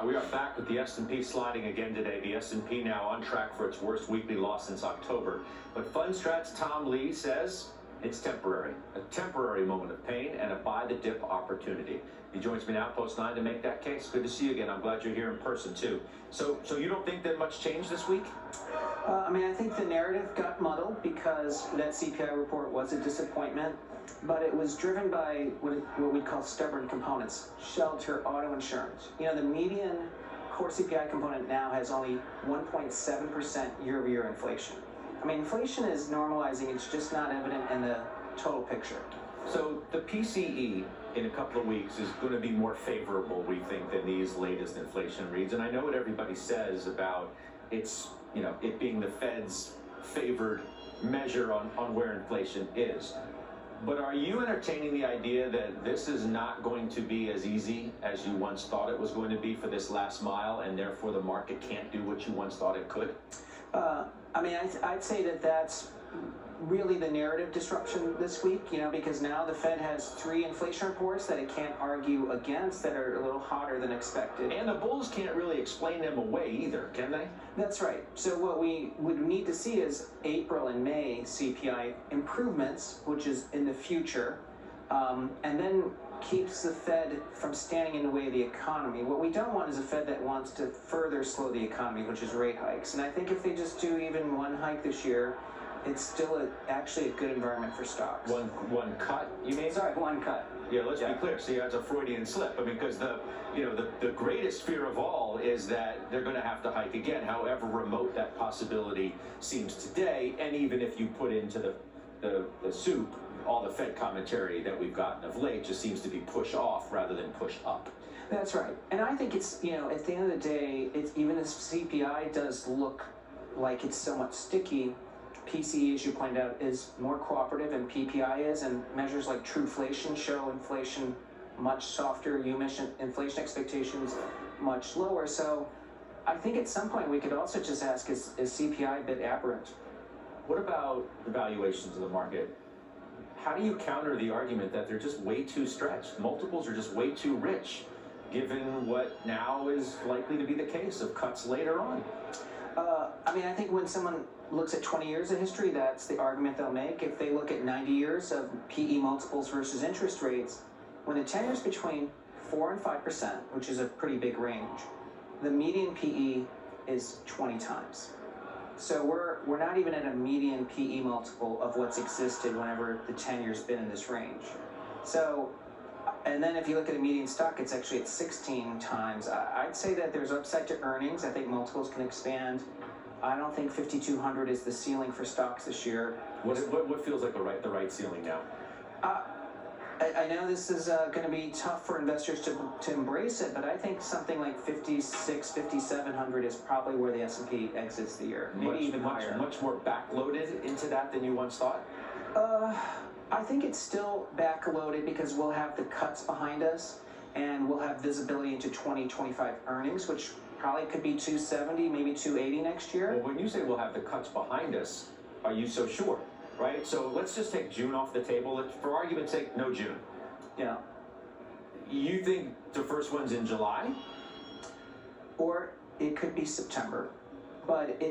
We are back with the S&P sliding again today. The S&P now on track for its worst weekly loss since October. But Fundstrat's Tom Lee says it's temporary, a temporary moment of pain and a buy the dip opportunity. He joins me now, post 9, to make that case. Good to see you again. I'm glad you're here in person too. So you don't think that much changed this week? I think the narrative got muddled because that CPI report was a disappointment, but it was driven by what we call stubborn components: shelter, auto insurance. You know, the median core CPI component now has only 1.7% year-over-year inflation. I mean, inflation is normalizing. It's just not evident in the total picture. So the PCE in a couple of weeks is going to be more favorable, we think, than these latest inflation reads. And I know what everybody says about it being the Fed's favored measure on where inflation is. But are you entertaining the idea that this is not going to be as easy as you once thought it was going to be for this last mile, and therefore the market can't do what you once thought it could? I'd say that that's really the narrative disruption this week, because now the Fed has 3 inflation reports that it can't argue against that are a little hotter than expected. And the bulls can't really explain them away either, can they? That's right. So what we would need to see is April and May CPI improvements, which is in the future, and then keeps the Fed from standing in the way of the economy. What we don't want is a Fed that wants to further slow the economy, which is rate hikes. And I think if they just do even one hike this year, it's still actually a good environment for stocks. One cut, you mean? Sorry, one cut. Yeah, let's be clear. See, that's a Freudian slip. I mean, because the greatest fear of all is that they're going to have to hike again, however remote that possibility seems today. And even if you put into the soup all the Fed commentary that we've gotten of late, just seems to be push off rather than push up. That's right. And I think it's, at the end of the day, it's even as CPI does look like it's somewhat sticky, PCE, as you pointed out, is more cooperative than PPI is, and measures like Trueflation show inflation much softer, inflation expectations much lower. So I think at some point we could also just ask, is CPI a bit aberrant? What about the valuations of the market? How do you counter the argument that they're just way too stretched? Multiples are just way too rich, given what now is likely to be the case of cuts later on. I think when someone looks at 20 years of history, that's the argument they'll make. If they look at 90 years of PE multiples versus interest rates, when the 10 years between 4 and 5%, which is a pretty big range, the median PE is 20 times. So we're not even at a median PE multiple of what's existed whenever the 10 years been in this range. So, and then if you look at a median stock, it's actually at 16 times. I'd say that there's upside to earnings. I think multiples can expand. I don't think 5,200 is the ceiling for stocks this year. What feels like the right ceiling now? I know this is going to be tough for investors to embrace it, but I think something like 5,600, 5,700 is probably where the S&P exits the year. Maybe even higher. Much more backloaded into that than you once thought? I think it's still backloaded because we'll have the cuts behind us, and we'll have visibility into 2025 earnings, which probably could be 270, maybe 280 next year. Well, when you say we'll have the cuts behind us, are you so sure? Right? So let's just take June off the table. For argument's sake, no June. Yeah. You think the first one's in July? Or it could be September. But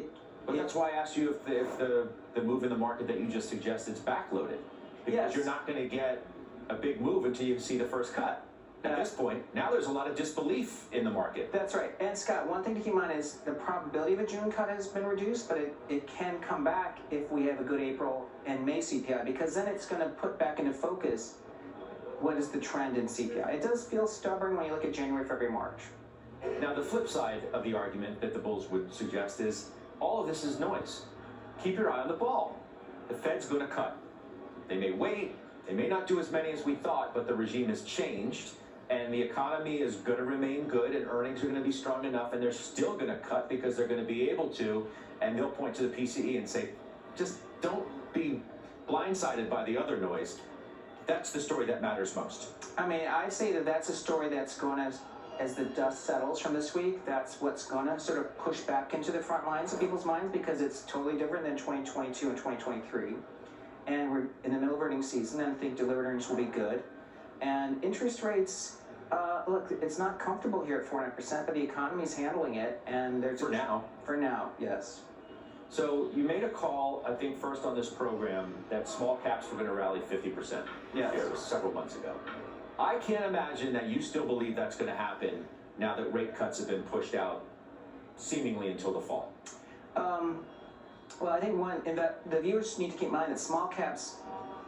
that's why I asked you if the move in the market that you just suggested is backloaded. Because you're not going to get a big move until you see the first cut. At this point, now there's a lot of disbelief in the market. That's right. And Scott, one thing to keep in mind is the probability of a June cut has been reduced, but it can come back if we have a good April and May CPI, because then it's going to put back into focus what is the trend in CPI. It does feel stubborn when you look at January, February, March. Now, the flip side of the argument that the bulls would suggest is all of this is noise. Keep your eye on the ball. The Fed's going to cut. They may wait. They may not do as many as we thought, but the regime has changed. And the economy is going to remain good, and earnings are going to be strong enough, and they're still going to cut because they're going to be able to, and they'll point to the PCE and say, just don't be blindsided by the other noise. That's the story that matters most. I'd say that that's a story that's going to, as the dust settles from this week, that's what's going to sort of push back into the front lines of people's minds, because it's totally different than 2022 and 2023. And we're in the middle of earnings season, and I think delivered earnings will be good. And interest rates, Look, it's not comfortable here at 4.5%, but the economy's handling it, and there's For now. For now, yes. So you made a call, I think, first on this program that small caps were going to rally 50%. Yes. It was several months ago. I can't imagine that you still believe that's going to happen now that rate cuts have been pushed out seemingly until the fall. Well, I think the viewers need to keep in mind that small caps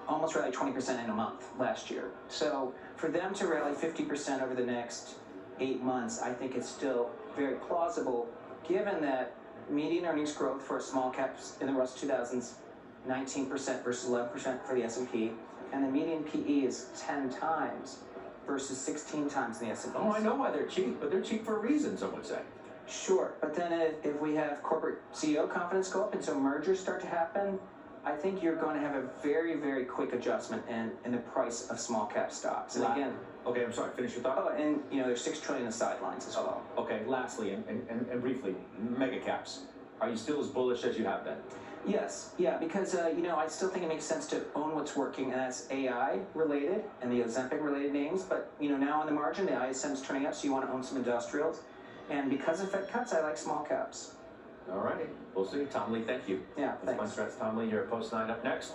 almost rallied 20% in a month last year. So for them to rally 50% over the next 8 months, I think it's still very plausible, given that median earnings growth for small caps in the Russell 2000s, 19% versus 11% for the S&P, and the median PE is 10 times versus 16 times in the S&P. Oh, I know why they're cheap, but they're cheap for a reason, some would say. Sure, but then if we have corporate CEO confidence go up and so mergers start to happen, I think you're going to have a very, very quick adjustment in the price of small cap stocks. And again, okay, I'm sorry, finish your thought. oh, and there's $6 trillion in the sidelines as well. Okay, lastly and briefly, mega caps. Are you still as bullish as you have been? Yes, yeah, because I still think it makes sense to own what's working, and that's AI related and the Ozempic related names. But now on the margin, the ISM's turning up, so you want to own some industrials. And because of Fed cuts, I like small caps. All righty, we'll see. Tom Lee, thank you. Yeah, thanks. Fundstrat's Tom Lee here at Post 9. Up next,